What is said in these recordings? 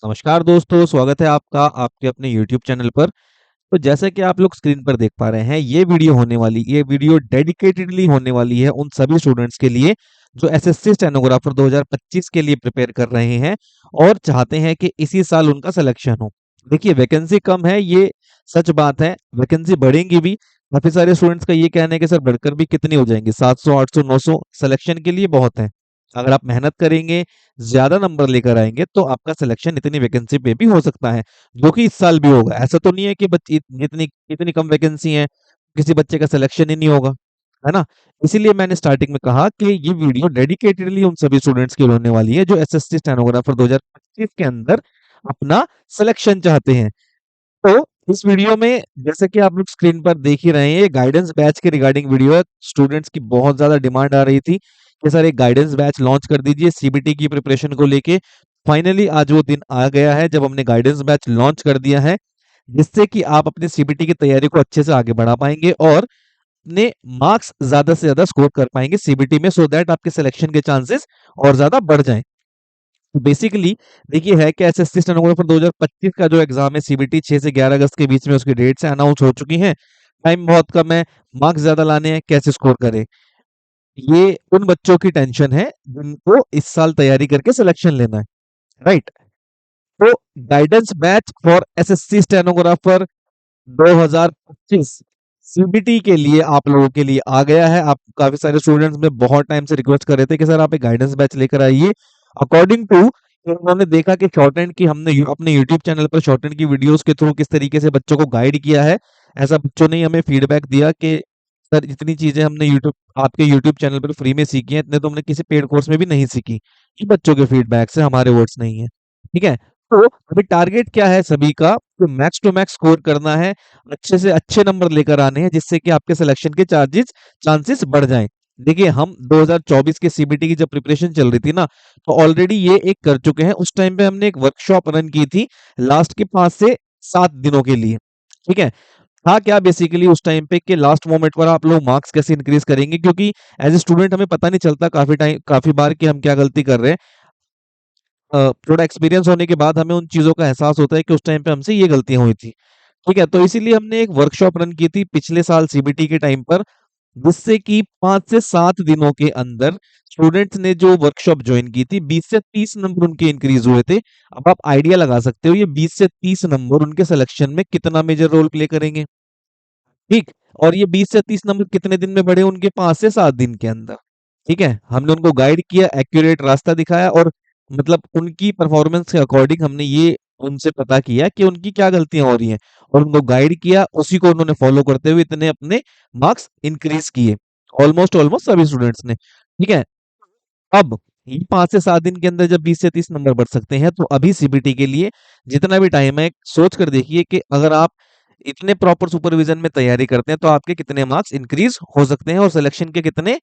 नमस्कार दोस्तों, स्वागत है आपका आपके अपने YouTube चैनल पर। तो जैसा कि आप लोग स्क्रीन पर देख पा रहे हैं, ये वीडियो डेडिकेटेडली होने वाली है उन सभी स्टूडेंट्स के लिए जो एसएससी स्टेनोग्राफर 2025 के लिए प्रिपेयर कर रहे हैं और चाहते हैं कि इसी साल उनका सिलेक्शन हो। देखिए, वैकेंसी कम है, ये सच बात है। वैकेंसी बढ़ेंगी भी। काफी सारे स्टूडेंट्स का ये कहना है कि सर बढ़कर भी कितनी हो जाएंगी, 700 800 900 सिलेक्शन के लिए बहुत है। अगर आप मेहनत करेंगे, ज्यादा नंबर लेकर आएंगे तो आपका सिलेक्शन इतनी वैकेंसी पे भी हो सकता है, जो कि इस साल भी होगा। ऐसा तो नहीं है कि बच्चे इतनी इतनी कम वैकेंसी है, किसी बच्चे का सिलेक्शन ही नहीं होगा, है ना। इसीलिए मैंने स्टार्टिंग में कहा कि ये वीडियो डेडिकेटेडली उन सभी स्टूडेंट्स के लिए होने वाली है जो एसएससी स्टेनोग्राफर 2025 के अंदर अपना सिलेक्शन चाहते हैं। तो इस वीडियो में, जैसे कि आप लोग स्क्रीन पर देख ही रहे हैं, ये गाइडेंस बैच के रिगार्डिंग वीडियो है। स्टूडेंट्स की बहुत ज्यादा डिमांड आ रही थी कि सर एक गाइडेंस बैच लॉन्च कर दीजिए सीबीटी की प्रिपरेशन को लेके। फाइनली आज वो दिन आ गया है जब हमने गाइडेंस बैच लॉन्च कर दिया है, जिससे कि आप अपनी सीबीटी की तैयारी को अच्छे से आगे बढ़ा पाएंगे और अपने मार्क्स ज्यादा से ज्यादा स्कोर कर पाएंगे सीबीटी में, सो दैट आपके सिलेक्शन के चांसेस और ज्यादा बढ़ जाएं। बेसिकली देखिए, है कि एसएससी स्टेनोग्राफर 2025 का जो एग्जाम है सीबीटी 6 से 11 अगस्त के बीच में उसकी डेट से अनाउंस हो चुकी हैं। टाइम बहुत कम है, मार्क्स ज्यादा लाने हैं, कैसे स्कोर करें, ये उन बच्चों की टेंशन है जिनको इस साल तैयारी करके सिलेक्शन लेना है, राइट। तो guidance batch for SSC stenographer 2025 CBT के लिए आप लोगों के लिए आ गया है। आप काफी सारे स्टूडेंट्स में बहुत टाइम से रिक्वेस्ट कर रहे थे कि सर आप एक गाइडेंस बैच लेकर आइए। अकॉर्डिंग टू, उन्होंने देखा कि शॉर्ट हैंड की हमने अपने यूट्यूब चैनल पर शॉर्ट हैंड की वीडियोस के थ्रू किस तरीके से बच्चों को गाइड किया है। ऐसा बच्चों ने हमें फीडबैक दिया कि सर जितनी चीजें हमने यूट्यूब आपके यूट्यूब चैनल पर फ्री में सीखी हैं, इतने तो हमने किसी पेड कोर्स में भी नहीं सीखी। ये बच्चों के फीडबैक से, हमारे वर्ड्स नहीं है, ठीक है। तो अभी टारगेट क्या है सभी का, तो मैक्स टू मैक्स स्कोर करना है, अच्छे से अच्छे नंबर लेकर आने हैं, जिससे कि आपके सिलेक्शन के चांसेस बढ़ जाएं। देखिए, हम 2024 के सीबीटी की जब प्रिपरेशन चल रही थी ना, तो ऑलरेडी ये एक कर चुके हैं। उस टाइम पे हमने एक वर्कशॉप रन की थी लास्ट के 5 से 7 दिनों के लिए, ठीक है। था क्या बेसिकली उस टाइम पे कि लास्ट मोमेंट पर आप लोग मार्क्स कैसे इंक्रीज करेंगे, क्योंकि एज ए स्टूडेंट हमें पता नहीं चलता काफी बार कि हम क्या गलती कर रहे हैं। थोड़ा एक्सपीरियंस होने के बाद हमें उन चीजों का एहसास होता है कि उस टाइम पे हमसे ये गलतियां हुई थी, ठीक है। तो इसीलिए हमने एक वर्कशॉप रन की थी पिछले साल सीबीटी के टाइम पर, जिससे कि 5 से 7 दिनों के अंदर स्टूडेंट्स ने जो वर्कशॉप ज्वाइन की थी, 20 से 30 नंबर उनके इंक्रीज हुए थे। अब आप आइडिया लगा सकते हो ये 20 से 30 नंबर उनके सिलेक्शन में कितना मेजर रोल प्ले करेंगे, ठीक। और ये 20 से 30 नंबर कितने दिन में बढ़े, उनके 5 से 7 दिन के अंदर, ठीक है। हमने उनको गाइड किया, एक्यूरेट रास्ता दिखाया, और मतलब उनकी परफॉर्मेंस के अकॉर्डिंग हमने ये उनसे पता किया कि उनकी क्या गलतियां हो रही हैं, और उनको गाइड किया, उसी को उन्होंने फॉलो करते हुए इतने अपने मार्क्स इंक्रीज किए, ऑलमोस्ट ऑलमोस्ट सभी स्टूडेंट्स ने, ठीक है। अब ये 5 से 7 दिन के अंदर जब 20 से 30 नंबर बढ़ सकते हैं, तो अभी सीबीटी के लिए जितना भी टाइम है, सोच कर देखिए कि अगर आप इतने प्रॉपर सुपरविजन में तैयारी करते हैं तो आपके कितने मार्क्स इंक्रीज हो सकते हैं और सिलेक्शन के कितने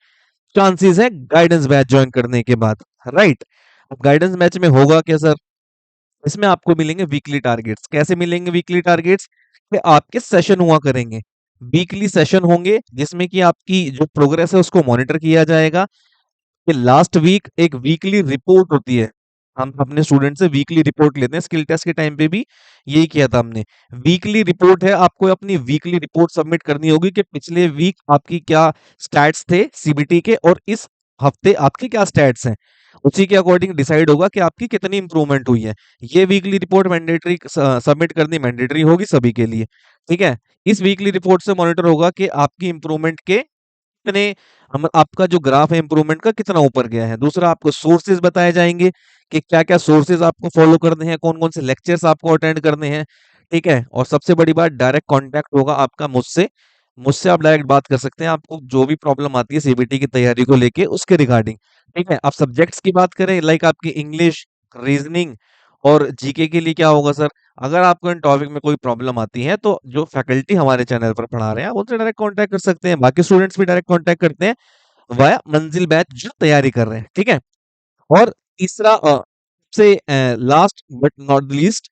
चांसेस है गाइडेंस बैच ज्वाइन करने के बाद, राइट। अब गाइडेंस बैच में होगा क्या सर, इसमें आपको मिलेंगे वीकली टारगेट्स। कैसे मिलेंगे वीकली टारगेट्स, कि आपके सेशन हुआ करेंगे, वीकली सेशन होंगे, जिसमें कि आपकी जो प्रोग्रेस है उसको मॉनिटर किया जाएगा। कि लास्ट वीक एक वीकली रिपोर्ट होती है, हम अपने स्टूडेंट से वीकली रिपोर्ट लेते हैं। स्किल टेस्ट के टाइम पे भी यही किया था हमने। वीकली रिपोर्ट है, आपको अपनी वीकली रिपोर्ट सबमिट करनी होगी कि पिछले वीक आपकी क्या स्टैट्स थे सीबीटी के, और इस हफ्ते आपके क्या स्टैट्स हैं। उसी के अकॉर्डिंग डिसाइड होगा कि आपकी कितनी इंप्रूवमेंट हुई है। ये वीकली रिपोर्ट मैंडेटरी सबमिट करनी मैंडेटरी होगी सभी के लिए, ठीक है। इस वीकली रिपोर्ट से मॉनिटर होगा कि आपकी इंप्रूवमेंट के कितने, हम आपका जो ग्राफ है इंप्रूवमेंट का कितना ऊपर गया है। दूसरा, आपको सोर्सेज बताए जाएंगे कि क्या क्या सोर्सेज आपको फॉलो करने हैं, कौन कौन से लेक्चर्स आपको अटेंड करने हैं, ठीक है। और सबसे बड़ी बात, डायरेक्ट कांटेक्ट होगा आपका मुझसे। मुझसे आप डायरेक्ट बात कर सकते हैं, आपको जो भी प्रॉब्लम आती है सीबीटी की तैयारी को लेके उसके रिगार्डिंग, ठीक है। आप सब्जेक्ट्स की बात करें, लाइक आपकी इंग्लिश, रीजनिंग और जीके के लिए क्या होगा सर, अगर आपको इन टॉपिक में कोई प्रॉब्लम आती है तो जो फैकल्टी हमारे चैनल पर पढ़ा रहे हैं आप उनसे डायरेक्ट कांटेक्ट कर सकते हैं। बाकी स्टूडेंट्स भी डायरेक्ट कांटेक्ट करते हैं वाया मंजिल बैच जो तैयारी कर रहे हैं, ठीक है। और तीसरा, से last but not least,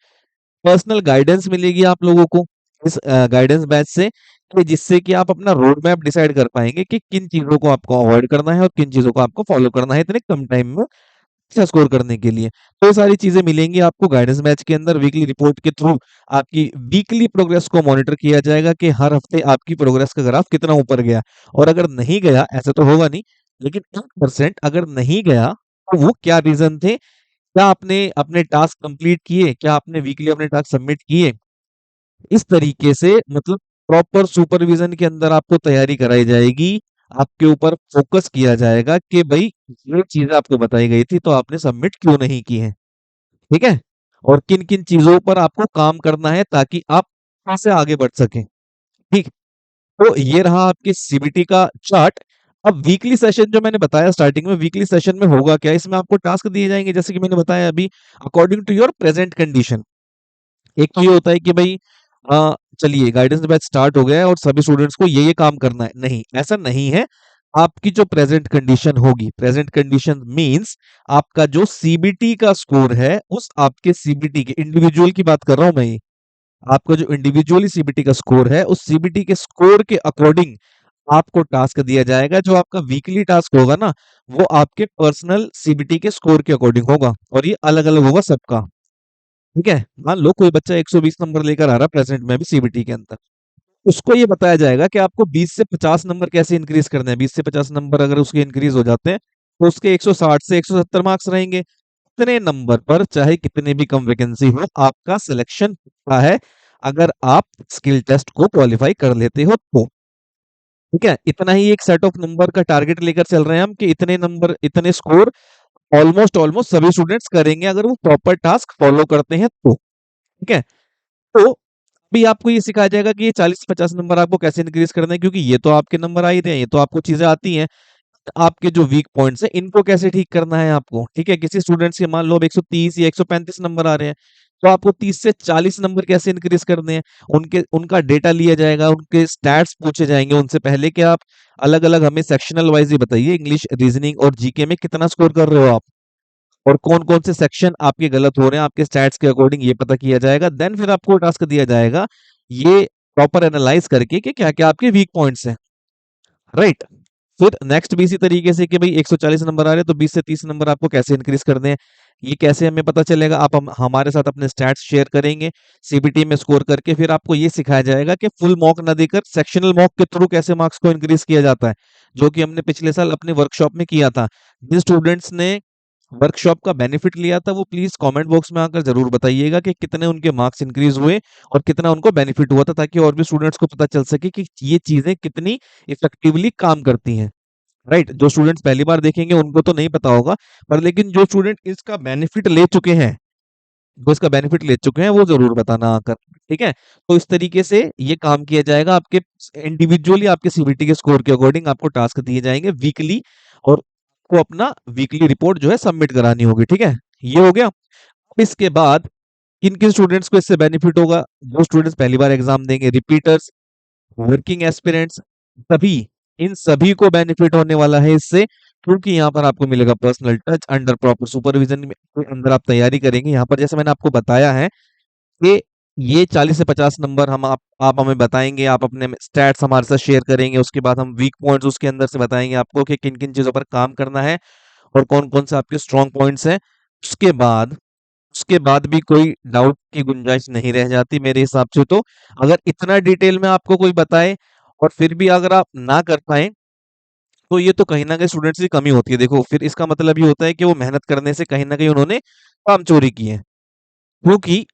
personal guidance मिलेगी आप लोगों को इस गाइडेंस बैच से, कि जिससे कि आप अपना रोड मैप डिसाइड कर पाएंगे कि किन चीजों को आपको अवॉइड करना है और किन चीजों को आपको फॉलो करना है इतने कम टाइम में, अच्छा स्कोर करने के लिए। तो ये सारी चीजें मिलेंगी आपको गाइडेंस बैच के अंदर। वीकली रिपोर्ट के थ्रू आपकी वीकली प्रोग्रेस को मॉनिटर किया जाएगा कि हर हफ्ते आपकी प्रोग्रेस का ग्राफ कितना ऊपर गया। और अगर नहीं गया, ऐसा तो होगा नहीं, लेकिन 1% अगर नहीं गया तो वो क्या रीजन थे, क्या आपने अपने टास्क कंप्लीट किए, क्या आपने वीकली अपने टास्क सबमिट किए। इस तरीके से मतलब प्रॉपर सुपरविजन के अंदर आपको तैयारी कराई जाएगी, आपके ऊपर फोकस किया जाएगा कि भाई ये चीजें आपको बताई गई थी तो आपने सबमिट क्यों नहीं की है। ठीक है, और किन किन चीजों पर आपको काम करना है ताकि आप वहां से आगे बढ़ सकें। ठीक, तो ये रहा आपके सीबीटी का चार्ट। अब वीकली सेशन जो मैंने बताया स्टार्टिंग में, वीकली सेशन में होगा क्या, इसमें आपको टास्क दिए जाएंगे जैसे कि मैंने बताया अभी, according to your present condition. एक तो ये होता है कि भाई चलिए गाइडेंस बैच स्टार्ट हो गया है और सभी स्टूडेंट्स को ये काम करना है, नहीं ऐसा नहीं है। आपकी जो प्रेजेंट कंडीशन होगी, प्रेजेंट कंडीशन मींस आपका जो सीबीटी का स्कोर है, उस आपके सीबीटी के इंडिविजुअल की बात कर रहा हूं मैं ये, आपका जो इंडिविजुअली सीबीटी का स्कोर है, उस सीबीटी के स्कोर के अकॉर्डिंग आपको टास्क दिया जाएगा। जो आपका वीकली टास्क होगा ना, वो आपके पर्सनल सीबीटी के स्कोर के अकॉर्डिंग होगा और ये अलग अलग होगा सबका। ठीक है, मान लो कोई बच्चा 120 नंबर लेकर आ रहा है प्रेजेंट में भी सीबीटी के अंदर, उसको ये बताया जाएगा कि आपको 20 से 50 नंबर कैसे इंक्रीज करने हैं। 20 से 50 नंबर अगर उसके इंक्रीज हो जाते हैं तो उसके 160 से 170 मार्क्स रहेंगे। इतने नंबर पर चाहे कितने भी कम वैकेंसी हो, आपका सिलेक्शन होता है अगर आप स्किल टेस्ट को क्वालिफाई कर लेते हो तो। ठीक है, इतना ही एक सेट ऑफ नंबर का टारगेट लेकर चल रहे हैं हम कि इतने नंबर, इतने स्कोर ऑलमोस्ट ऑलमोस्ट सभी स्टूडेंट्स करेंगे अगर वो प्रॉपर टास्क फॉलो करते हैं तो। ठीक है, तो अभी आपको ये सिखाया जाएगा कि ये 40 से 50 नंबर आपको कैसे इंक्रीज करना है, क्योंकि ये तो आपके नंबर आ ही रहे हैं, ये तो आपको चीजें आती हैं। आपके जो वीक पॉइंट्स हैं इनको कैसे ठीक करना है आपको। ठीक है, किसी स्टूडेंट्स के मान लो अब 130 या 135 नंबर आ रहे हैं, तो आपको 30 से 40 नंबर कैसे इंक्रीज करने हैं। उनके उनका डेटा लिया जाएगा, उनके स्टैट्स पूछे जाएंगे उनसे पहले कि आप अलग अलग हमें सेक्शनल वाइज ही बताइए, इंग्लिश, रीजनिंग और जीके में कितना स्कोर कर रहे हो आप, और कौन कौन से सेक्शन आपके गलत हो रहे हैं आपके स्टैट्स के अकॉर्डिंग, ये पता किया जाएगा। देन फिर आपको टास्क दिया जाएगा ये प्रॉपर एनालाइज करके कि क्या क्या आपके वीक पॉइंट्स हैं। राइट, फिर नेक्स्ट भी इसी तरीके से कि भाई 140 नंबर आ रहे हैं तो 20 से 30 नंबर आपको कैसे इंक्रीज करने हैं। ये कैसे हमें पता चलेगा, आप हमारे साथ अपने स्टैट्स शेयर करेंगे सीबीटी में स्कोर करके। फिर आपको ये सिखाया जाएगा कि फुल मॉक ना देकर सेक्शनल मॉक के थ्रू कैसे मार्क्स को इंक्रीज किया जाता है, जो कि हमने पिछले साल अपने वर्कशॉप में किया था। जिन स्टूडेंट्स ने वर्कशॉप का बेनिफिट लिया था वो प्लीज कमेंट बॉक्स में आकर जरूर बताइएगा कि कितने उनके मार्क्स इंक्रीज हुए और कितना उनको बेनिफिट हुआ था, ताकि और भी स्टूडेंट्स को पता चल सके कि ये चीजें कितनी इफेक्टिवली काम करती हैं। राइट, जो स्टूडेंट्स पहली बार देखेंगे उनको तो नहीं पता होगा, पर लेकिन जो स्टूडेंट इसका बेनिफिट ले चुके हैं, वो इसका बेनिफिट ले चुके हैं, वो जरूर बताना आकर। ठीक है, तो इस तरीके से ये काम किया जाएगा। आपके इंडिविजुअली आपके सीबीटी के स्कोर के अकॉर्डिंग आपको टास्क दिए जाएंगे वीकली, और आपको अपना वीकली रिपोर्ट जो है सबमिट करानी होगी। ठीक है, ये हो गया। अब इसके बाद किन किन स्टूडेंट्स को इससे बेनिफिट होगा, जो स्टूडेंट्स पहली बार एग्जाम देंगे, रिपीटर्स, वर्किंग एस्पिरेंट्स, सभी, इन सभी को बेनिफिट होने वाला है इससे, क्योंकि यहाँ पर आपको मिलेगा personal touch under proper supervision के अंदर आप तैयारी करेंगे। यहाँ पर जैसे मैंने आपको बताया है कि ये 40 से 50 नंबर हम आप हमें बताएंगे, आप अपने स्टैट्स हमारे साथ शेयर करेंगे, उसके बाद हम वीक पॉइंट्स उसके अंदर से बताएंगे आपको कि किन किन चीजों पर काम करना है और कौन कौन से आपके स्ट्रॉन्ग पॉइंट्स हैं। उसके बाद उसके बाद भी कोई डाउट की गुंजाइश नहीं रह जाती मेरे हिसाब से। तो अगर इतना डिटेल में आपको कोई बताए और फिर भी अगर आप ना कर पाए, तो ये तो कहीं ना कहीं स्टूडेंट्स की कमी होती है। देखो फिर इसका मतलब ये होता है कि वो मेहनत करने से कहीं ना कहीं उन्होंने काम चोरी की है, क्योंकि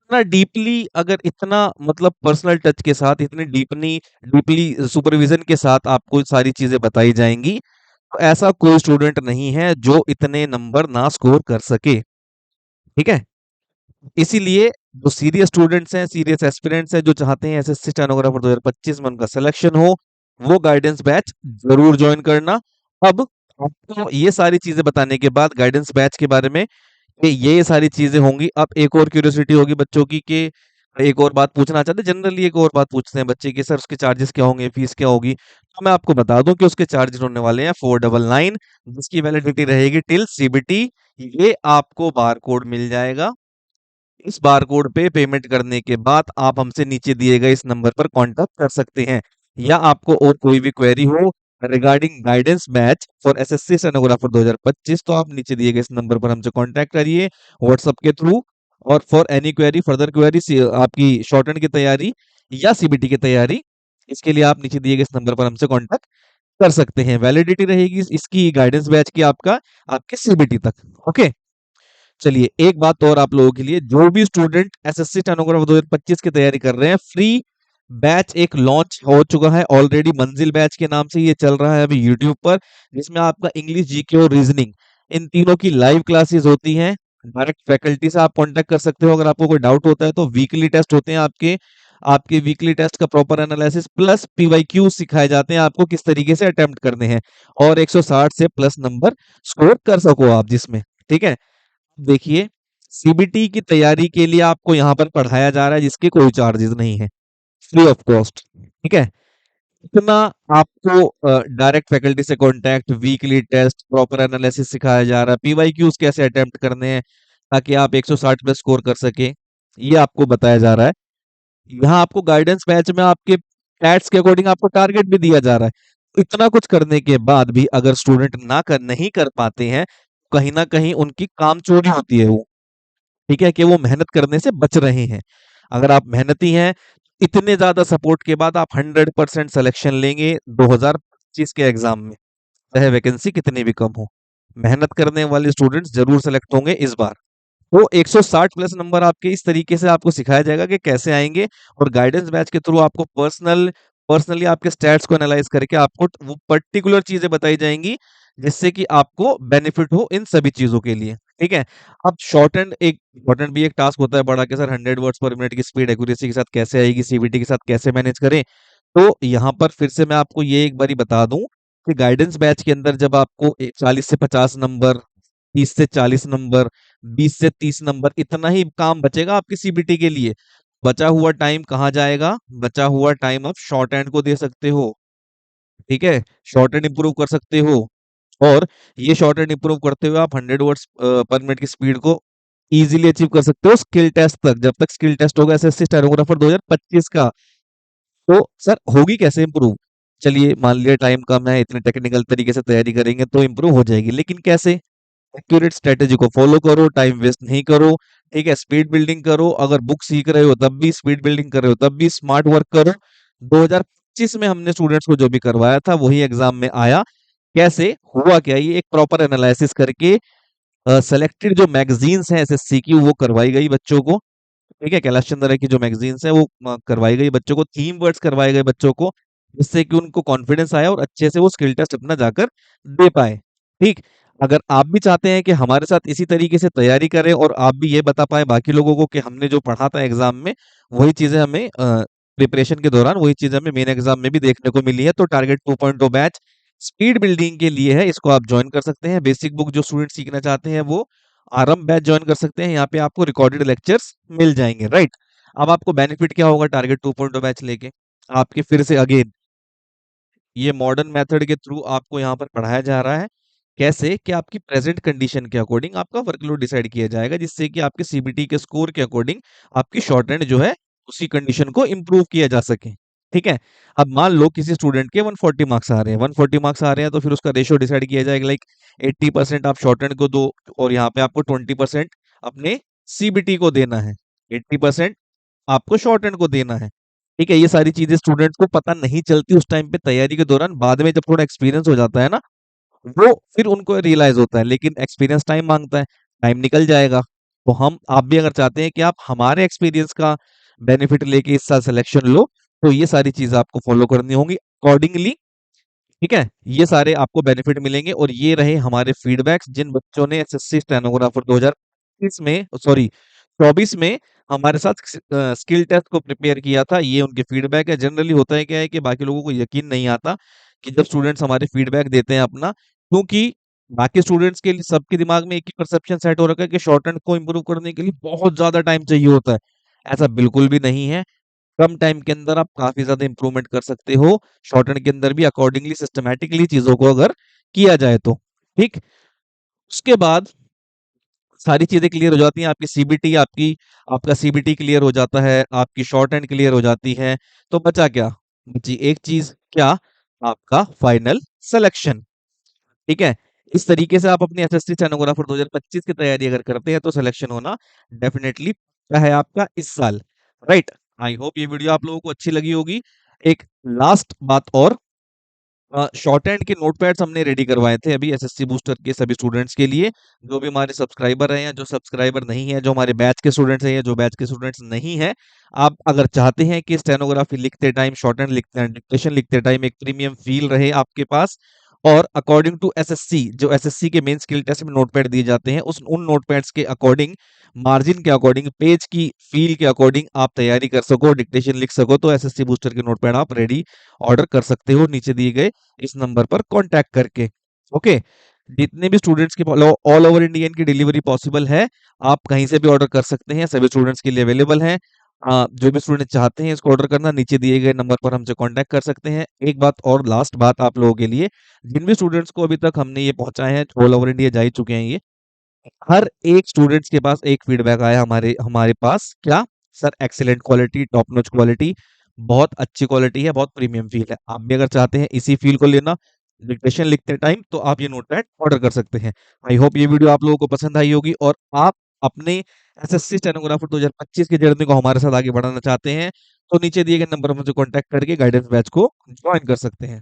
इतना डीपली, अगर इतना मतलब पर्सनल टच के साथ, इतनी डीपली डीपली सुपरविजन के साथ आपको सारी चीजें बताई जाएंगी, तो ऐसा कोई स्टूडेंट नहीं है जो इतने नंबर ना स्कोर कर सके। ठीक है, इसीलिए जो सीरियस स्टूडेंट्स हैं, सीरियस एस्पिरेंट्स हैं, जो चाहते हैं एसएससी स्टेनोग्राफर 2025 में उनका सिलेक्शन हो, वो गाइडेंस बैच जरूर ज्वाइन करना। अब आपको ये सारी चीजें बताने के बाद गाइडेंस बैच के बारे में कि ये सारी चीजें होंगी, अब एक और क्यूरियोसिटी होगी बच्चों की कि एक और बात पूछना चाहते हैं, जनरली एक और बात पूछते हैं बच्चे कि सर उसके चार्जेस क्या होंगे, फीस क्या होगी। तो मैं आपको बता दूं कि उसके चार्जेस होने वाले हैं 499, जिसकी वैलिडिटी रहेगी टिल सीबीटी। ये आपको बार कोड मिल जाएगा, इस बार कोड पे पेमेंट करने के बाद आप हमसे नीचे दिए गए इस नंबर पर कांटेक्ट कर सकते हैं, या आपको और कोई भी क्वेरी हो, regarding guidance batch for SSC stenographer 2025, तो आप नीचे दिए गए इस नंबर पर हमसे कांटेक्ट करिए व्हाट्सएप के थ्रू। और for any query, further query, आपकी शॉर्ट हैंड की तैयारी या सीबीटी की तैयारी, इसके लिए आप नीचे दिए गए इस नंबर पर हमसे कांटेक्ट कर सकते हैं। वैलिडिटी रहेगी इसकी गाइडेंस बैच की आपका आपके सीबीटी तक। ओके, चलिए एक बात और आप लोगों के लिए, जो भी स्टूडेंट एसएससी स्टेनोग्राफर 2025 की तैयारी कर रहे हैं, फ्री बैच एक लॉन्च हो चुका है ऑलरेडी, मंजिल बैच के नाम से ये चल रहा है अभी यूट्यूब पर, जिसमें आपका इंग्लिश, जीके और रीजनिंग, इन तीनों की लाइव क्लासेस होती हैं। डायरेक्ट फैकल्टी से आप कांटेक्ट कर सकते हो अगर आपको कोई डाउट होता है तो। वीकली टेस्ट होते हैं आपके, आपके वीकली टेस्ट का प्रॉपर एनालिसिस प्लस पीवाईक्यू सिखाए जाते हैं आपको किस तरीके से अटेम्प्ट करने हैं, और 160 से प्लस नंबर स्कोर कर सको आप जिसमें। ठीक है, देखिए सीबीटी की तैयारी के लिए आपको यहाँ पर पढ़ाया जा रहा है जिसके कोई चार्जेस नहीं है, फ्री ऑफ कॉस्ट। ठीक है, इतना आपको डायरेक्ट फैकल्टी से contact, weekly test, proper analysis सिखाया जा रहा है, पीवाईक्यूज कैसे अटेम्प्ट करने हैं ताकि आप 160 प्लस स्कोर कर सके, ये आपको बताया जा रहा है। यहाँ आपको गाइडेंस बैच में आपके टैट्स के अकॉर्डिंग आपको टारगेट भी दिया जा रहा है। तो इतना कुछ करने के बाद भी अगर स्टूडेंट नहीं कर पाते हैं, कहीं ना कहीं उनकी कामचोरी होती है वो। ठीक है, कि वो मेहनत करने से बच रहे हैं। अगर आप मेहनती हैं, इतने ज्यादा सपोर्ट के बाद आप 100% सिलेक्शन लेंगे 2025 के एग्जाम में, चाहे वैकेंसी कितनी भी कम हो। मेहनत करने वाले स्टूडेंट्स जरूर सेलेक्ट होंगे इस बार। तो 160 प्लस नंबर आपके इस तरीके से आपको सिखाया जाएगा कि कैसे आएंगे, और गाइडेंस बैच के थ्रू आपको पर्सनली आपके स्टैट्स को एनालाइज करके आपको वो पर्टिकुलर चीजें बताई जाएंगी जिससे कि आपको बेनिफिट हो इन सभी चीजों के लिए। ठीक है, अब शॉर्ट एंड भी एक टास्क होता है बड़ा कि सर 100 वर्ड्स पर मिनट की स्पीड एक्यूरेसी के साथ कैसे आएगी, सीबीटी के साथ कैसे मैनेज करें। तो यहाँ पर फिर से मैं आपको ये एक बारी बता दूं कि गाइडेंस बैच के अंदर जब आपको 40 से 50 नंबर, 30 से 40 नंबर, 20 से 30 नंबर, इतना ही काम बचेगा आपकी सीबीटी के लिए। बचा हुआ टाइम कहाँ जाएगा? बचा हुआ टाइम आप शॉर्ट हैंड को दे सकते हो। ठीक है, शॉर्ट हैंड इंप्रूव कर सकते हो, और ये शॉर्ट हैंड इंप्रूव करते हुए आप 100 वर्ड्स पर मिनट की स्पीड को इजीली अचीव कर सकते हो स्किल टेस्ट तक। जब तक स्किल टेस्ट होगा एसएससी स्टेनोग्राफर 2025 का, तो सर होगी कैसे इंप्रूव? चलिए मान लिया टाइम कम है, इतने टेक्निकल तरीके से तैयारी करेंगे तो इंप्रूव हो जाएगी, लेकिन कैसे? एक्यूरेट स्ट्रेटेजी को फॉलो करो, टाइम वेस्ट नहीं करो। ठीक है, स्पीड बिल्डिंग करो, अगर बुक सीख रहे हो तब भी स्पीड बिल्डिंग कर रहे हो तब भी स्मार्ट वर्क करो। 2025 में हमने स्टूडेंट्स को जो भी करवाया था वही एग्जाम में आया। कैसे हुआ क्या, ये एक प्रॉपर एनालिसिस करके सेलेक्टेड जो मैगजीन्स हैं एसएससी की वो करवाई गई बच्चों को। ठीक है, कैलाश चंद्र की जो मैगजीन्स है वो करवाई गई बच्चों को, थीम वर्ड्स करवाए गए बच्चों को, जिससे कि उनको कॉन्फिडेंस आया और अच्छे से वो स्किल टेस्ट अपना जाकर दे पाए। ठीक, अगर आप भी चाहते हैं कि हमारे साथ इसी तरीके से तैयारी करें और आप भी ये बता पाए बाकी लोगों को कि हमने जो पढ़ा था एग्जाम में वही चीजें हमें प्रिपरेशन के दौरान वही चीजें हमें मेन एग्जाम में भी देखने को मिली है, तो टारगेट 2.0 बैच स्पीड बिल्डिंग के लिए है, इसको आप ज्वाइन कर सकते हैं। बेसिक बुक जो स्टूडेंट सीखना चाहते हैं वो आरंभ बैच ज्वाइन कर सकते हैं, यहाँ पे आपको रिकॉर्डेड लेक्चर्स मिल जाएंगे। राइट, अब आपको बेनिफिट क्या होगा टारगेट 2.0 बैच लेके? आपके फिर से अगेन ये मॉडर्न मेथड के थ्रू आपको यहाँ पर पढ़ाया जा रहा है। कैसे कि आपकी प्रेजेंट कंडीशन के अकॉर्डिंग आपका वर्कलोड डिसाइड किया जाएगा, जिससे कि आपके सीबीटी के स्कोर के अकॉर्डिंग आपकी शॉर्ट हैंड जो है उसी कंडीशन को इम्प्रूव किया जा सके। ठीक है, अब मान लो किसी स्टूडेंट के 140 मार्क्स आ रहे हैं, 140 मार्क्स आ रहे हैं तो फिर उसका रेशियो डिसाइड किया जाएगा, लाइक 80% आप शॉर्ट हैंड को दो और यहाँ पे आपको 20% अपने सीबीटी को देना है, 80% आपको शॉर्ट हैंड को देना है। ठीक है, ये सारी चीजें स्टूडेंट्स को पता नहीं चलती उस टाइम पे तैयारी के दौरान, बाद में जब थोड़ा एक्सपीरियंस हो जाता है ना, वो फिर उनको रियलाइज होता है, लेकिन एक्सपीरियंस टाइम मांगता है, टाइम निकल जाएगा। तो हम आप भी अगर चाहते हैं कि आप हमारे एक्सपीरियंस का बेनिफिट लेके इस साल सिलेक्शन लो, तो ये सारी चीजें आपको फॉलो करनी होंगी अकॉर्डिंगली। ठीक है, ये सारे आपको बेनिफिट मिलेंगे, और ये रहे हमारे फीडबैक्स जिन बच्चों ने एसएससी स्टेनोग्राफर 2020 में, सॉरी 24 में हमारे साथ स्किल टेस्ट को प्रिपेयर किया था। ये उनके फीडबैक है। जनरली होता है क्या है कि बाकी लोगों को यकीन नहीं आता कि जब स्टूडेंट्स हमारे फीडबैक देते हैं अपना, क्योंकि बाकी स्टूडेंट्स के लिए सबके दिमाग में एक ही परसेप्शन सेट हो रखा है कि शॉर्ट हैंड को इम्प्रूव करने के लिए बहुत ज्यादा टाइम चाहिए होता है। ऐसा बिल्कुल भी नहीं है, कम टाइम के अंदर आप काफी ज्यादा इंप्रूवमेंट कर सकते हो शॉर्ट हैंड के अंदर भी, अकॉर्डिंगली सिस्टमैटिकली चीजों को अगर किया जाए तो। ठीक, उसके बाद सारी चीजें क्लियर हो जाती हैं, आपकी सीबीटी आपकी आपका सीबीटी क्लियर हो जाता है, आपकी शॉर्ट हैंड क्लियर हो जाती है, तो बचा क्या? बची एक चीज, क्या? आपका फाइनल सिलेक्शन। ठीक है, इस तरीके से आप अपनी एसएससी स्टेनोग्राफर 2025 की तैयारी अगर करते हैं तो सिलेक्शन होना डेफिनेटली क्या है आपका इस साल। राइट। आई होप ये वीडियो आप लोगों को अच्छी लगी होगी। एक लास्ट बात और, शॉर्ट हैंड के नोटपैड्स हमने रेडी करवाए थे अभी एसएससी बूस्टर के सभी स्टूडेंट्स के लिए, जो भी हमारे सब्सक्राइबर हैं या जो सब्सक्राइबर नहीं है, जो हमारे बैच के स्टूडेंट्स हैं या जो बैच के स्टूडेंट्स नहीं हैं, आप अगर चाहते हैं कि स्टेनोग्राफी लिखते टाइम, शॉर्ट हैंड लिखते हैं, डिक्टेशन लिखते टाइम एक प्रीमियम फील रहे आपके पास, और अकॉर्डिंग टू एसएससी, जो एसएससी के मेन स्किल टेस्ट में नोटपैड दिए जाते हैं, उस उन नोटपैड्स के अकॉर्डिंग, मार्जिन के अकॉर्डिंग, पेज की फील के अकॉर्डिंग आप तैयारी कर सको, डिक्टेशन लिख सको, तो एसएससी बूस्टर के नोटपैड आप रेडी ऑर्डर कर सकते हो नीचे दिए गए इस नंबर पर कांटेक्ट करके। ओके, जितने भी स्टूडेंट्स के ऑल ओवर इंडिया की डिलीवरी पॉसिबल है, आप कहीं से भी ऑर्डर कर सकते हैं, सभी स्टूडेंट्स के लिए अवेलेबल है। जो भी स्टूडेंट चाहते हैं इसको ऑर्डर करना, नीचे दिए गए नंबर पर हमसे कांटेक्ट कर सकते हैं। एक बात और, लास्ट बात आप लोगों के लिए, जिन भी स्टूडेंट्स को अभी तक हमने ये पहुंचाए हैं, ऑल ओवर इंडिया जा ही चुके हैं ये, हर एक स्टूडेंट्स के पास एक फीडबैक आया हमारे हमारे पास, क्या sir, excellent quality, top notch quality, बहुत अच्छी क्वालिटी है, बहुत प्रीमियम फील है। आप भी अगर चाहते हैं इसी फील को लेना डिक्टेशन लिखते टाइम, तो आप ये नोटपैड ऑर्डर कर सकते हैं। आई होप ये वीडियो आप लोगों को पसंद आई होगी और आप अपने एसएससी स्टेनोग्राफर 2025 की जर्नी को हमारे साथ आगे बढ़ाना चाहते हैं, तो नीचे दिए गए नंबर पर मुझे कांटेक्ट करके गाइडेंस बैच को ज्वाइन कर सकते हैं।